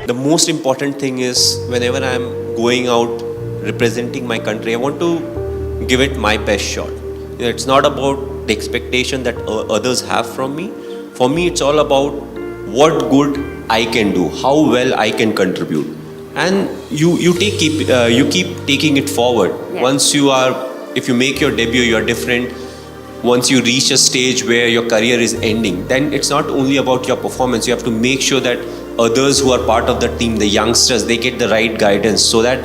The most important thing is whenever I'm going out representing my country, I want to give it my best shot. It's not about the expectation that others have from me. For me, it's all about what good I can do, how well I can contribute, and you keep taking it forward. Yeah. If you make your debut, you are different. Once you reach a stage where your career is ending, then it's not only about your performance. You have to make sure that others who are part of the team, the youngsters, they get the right guidance so that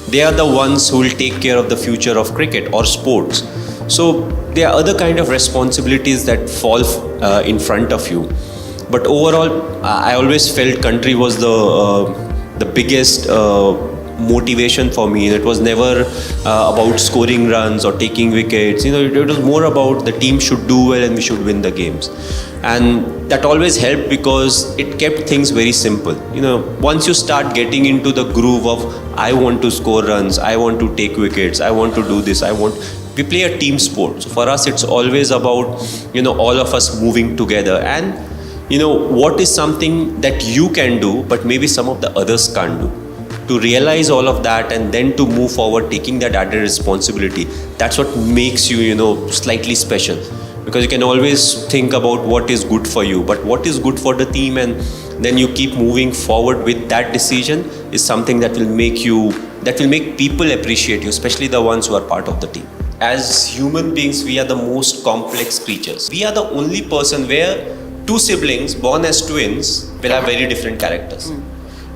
they are the ones who will take care of the future of cricket or sports. So there are other kind of responsibilities that fall in front of you. But overall, I always felt country was the biggest motivation for me. It was never about scoring runs or taking wickets. It was more about the team should do well and we should win the games. And that always helped because it kept things very simple. Once you start getting into the groove of I want to score runs, I want to take wickets, I want to do this, we play a team sport. So for us, it's always about, all of us moving together. And, what is something that you can do, but maybe some of the others can't do. To realize all of that and then to move forward, taking that added responsibility, that's what makes you, slightly special. Because you can always think about what is good for you, but what is good for the team, and then you keep moving forward with that decision is something that will make people appreciate you, especially the ones who are part of the team. As human beings, we are the most complex creatures. We are the only person where two siblings born as twins will have very different characters.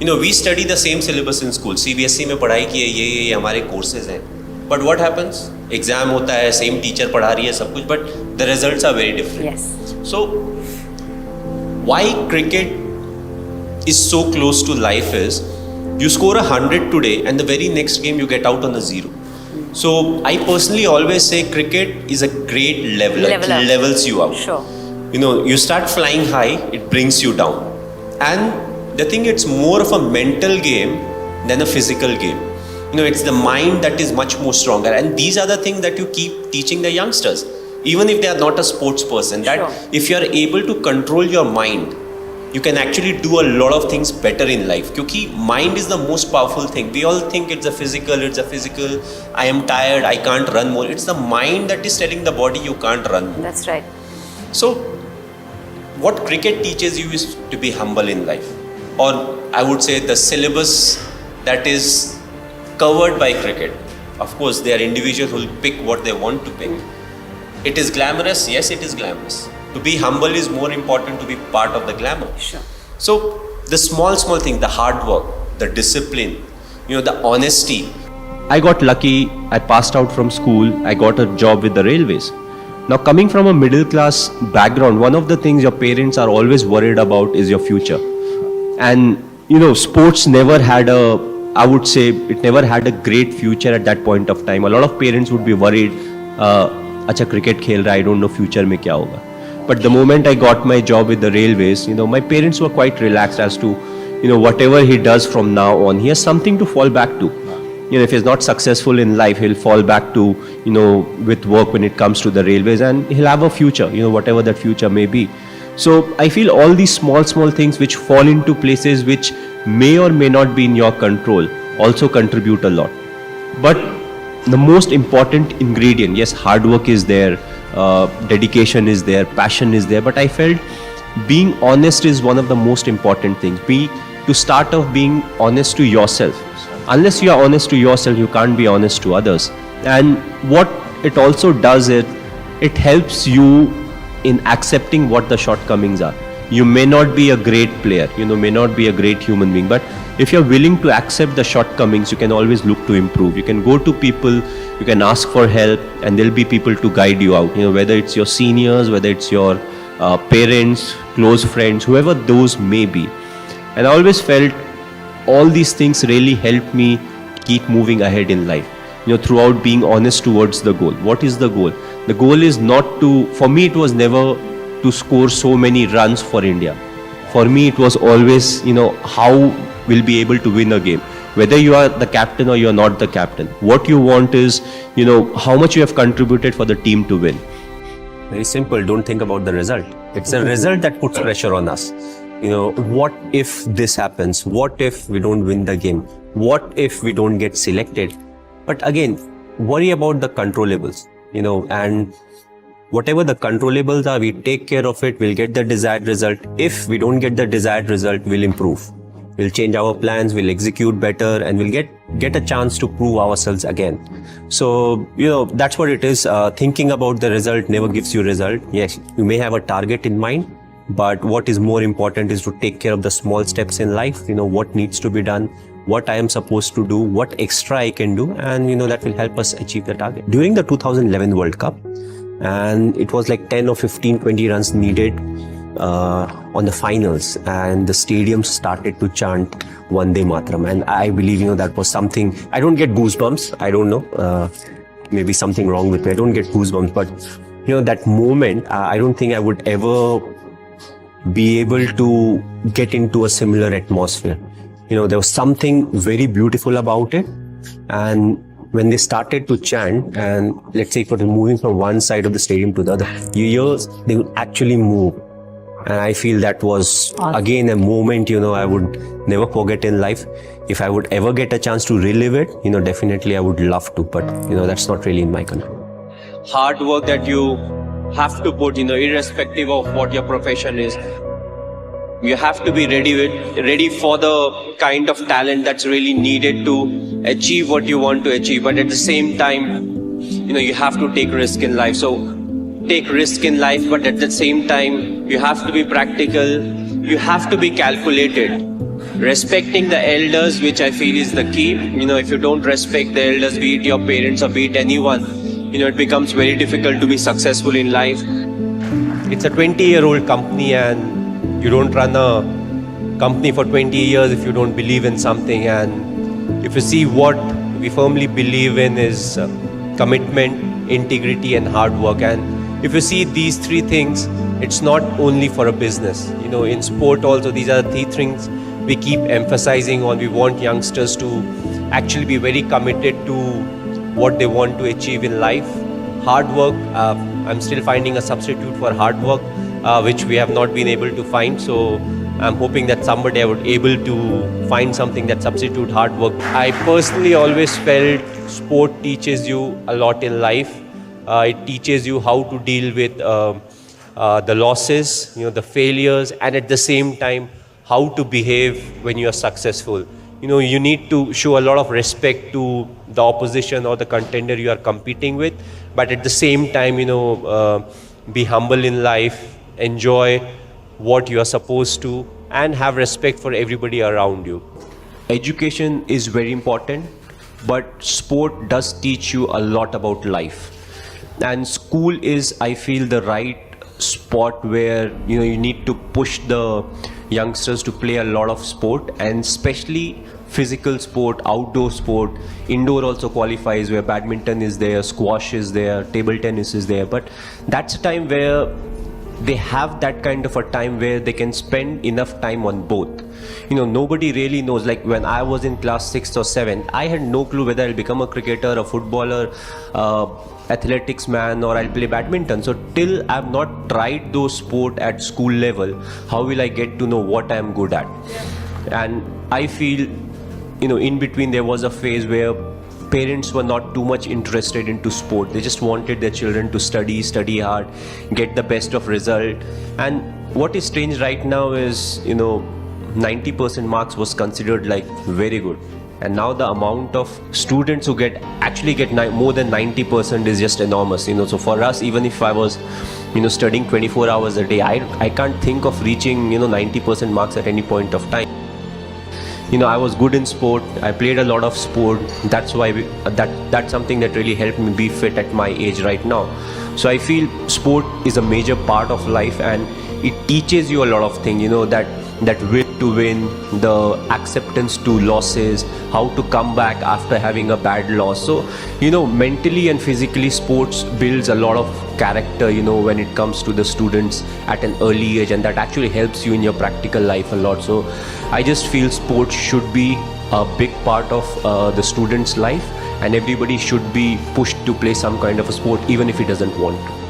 We study the same syllabus in school. CBSE में पढ़ाई की है, ये हमारे courses हैं. But what happens? Exam होता है, same teacher पढ़ा रही है सब कुछ, but the results are very different. Yes. So why cricket is so close to life is you score 100 today and the very next game you get out on a 0. So I personally always say cricket is a great leveler. It levels you out. Sure. You start flying high, it brings you down. And the thing, it's more of a mental game than a physical game. It's the mind that is much more stronger. And these are the things that you keep teaching the youngsters. Even if they are not a sports person, that if you are able to control your mind, you can actually do a lot of things better in life. Because mind is the most powerful thing. We all think it's a physical, I am tired, I can't run more. It's the mind that is telling the body you can't run more. That's right. So, what cricket teaches you is to be humble in life. Or I would say the syllabus that is covered by cricket. Of course, there are individuals who will pick what they want to pick. It is glamorous, yes, it is glamorous. To be humble is more important to be part of the glamour. Sure. So the small thing, the hard work, the discipline, the honesty. I got lucky, I passed out from school, I got a job with the railways. Now coming from a middle class background, one of the things your parents are always worried about is your future. And sports never had I would say it never had a great future at that point of time. A lot of parents would be worried, acha cricket khel raha, I don't know future mein kya hoga. But the moment I got my job with the railways, my parents were quite relaxed as to, whatever he does from now on, he has something to fall back to. If he's not successful in life, he'll fall back to, with work when it comes to the railways, and he'll have a future, whatever that future may be. So I feel all these small things which fall into places which may or may not be in your control also contribute a lot. But the most important ingredient, yes, hard work is there, dedication is there, passion is there, but I felt being honest is one of the most important things. To start off being honest to yourself. Unless you are honest to yourself, you can't be honest to others. And what it also does is it helps you in accepting what the shortcomings are. You may not be a great player, may not be a great human being, but if you're willing to accept the shortcomings, you can always look to improve. You can go to people, you can ask for help, and there'll be people to guide you out. Whether it's your seniors, whether it's your parents, close friends, whoever those may be. And I always felt all these things really helped me keep moving ahead in life. Throughout being honest towards the goal. What is the goal? The goal is not to, for me it was never to score so many runs for India. For me it was always, how we'll be able to win a game. Whether you are the captain or you're not the captain. What you want is, how much you have contributed for the team to win. Very simple, don't think about the result. It's a result that puts pressure on us. what if this happens? What if we don't win the game? What if we don't get selected? But again, worry about the controllables, and whatever the controllables are, we take care of it, we'll get the desired result. If we don't get the desired result, we'll improve. We'll change our plans, we'll execute better, and we'll get a chance to prove ourselves again. So, that's what it is. Thinking about the result never gives you result. Yes, you may have a target in mind, but what is more important is to take care of the small steps in life, what needs to be done, what I am supposed to do, what extra I can do, and that will help us achieve the target. During the 2011 World Cup, and it was like 10 or 15, 20 runs needed on the finals, and the stadium started to chant Vande Mataram, and I believe that was something. I don't get goosebumps, I don't know, maybe something wrong with me, I don't get goosebumps, but that moment, I don't think I would ever be able to get into a similar atmosphere. There was something very beautiful about it, and when they started to chant, and let's say if it was moving from one side of the stadium to the other, they would actually move. And I feel that was again a moment, I would never forget in life. If I would ever get a chance to relive it, definitely I would love to, but that's not really in my control. Hard work that you have to put, irrespective of what your profession is. You have to be ready for the kind of talent that's really needed to achieve what you want to achieve. But at the same time, you have to take risk in life. So take risk in life, but at the same time, you have to be practical. You have to be calculated. Respecting the elders, which I feel is the key. If you don't respect the elders, be it your parents or be it anyone, it becomes very difficult to be successful in life. It's a 20-year-old company, and you don't run a company for 20 years if you don't believe in something. And if you see what we firmly believe in is commitment, integrity, and hard work. And if you see these three things, it's not only for a business. In sport also, these are the three things we keep emphasizing on. We want youngsters to actually be very committed to what they want to achieve in life. Hard work, I'm still finding a substitute for hard work, which we have not been able to find. So I'm hoping that someday I would able to find something that substitute hard work. I personally always felt sport teaches you a lot in life. It teaches you how to deal with the losses, the failures, and at the same time, how to behave when you are successful. You need to show a lot of respect to the opposition or the contender you are competing with, but at the same time, be humble in life, enjoy what you are supposed to, and have respect for everybody around you. Education is very important, but sport does teach you a lot about life. And school is, I feel, the right spot where you need to push the youngsters to play a lot of sport, and especially physical sport, outdoor sport. Indoor also qualifies, where badminton is there, squash is there, table tennis is there. But that's a time where they have that kind of a time where they can spend enough time on both. Nobody really knows. Like when I was in class 6th or 7th, I had no clue whether I'll become a cricketer, a footballer, athletics man, or I'll play badminton. So till I've not tried those sport at school level, how will I get to know what I'm good at? And I feel, in between there was a phase where parents were not too much interested into sport. They just wanted their children to study hard, get the best of result. And what is strange right now is, 90% marks was considered like very good. And now the amount of students who get more than 90% is just enormous. So for us, even if I was, studying 24 hours a day, I can't think of reaching, 90% marks at any point of time. I was good in sport. I played a lot of sport. That's why that's something that really helped me be fit at my age right now. So I feel sport is a major part of life, and it teaches you a lot of things. That will to win, the acceptance to losses, how to come back after having a bad loss. So mentally and physically, sports builds a lot of character, when it comes to the students at an early age, and that actually helps you in your practical life a lot. So I just feel sports should be a big part of the student's life, and everybody should be pushed to play some kind of a sport, even if he doesn't want to.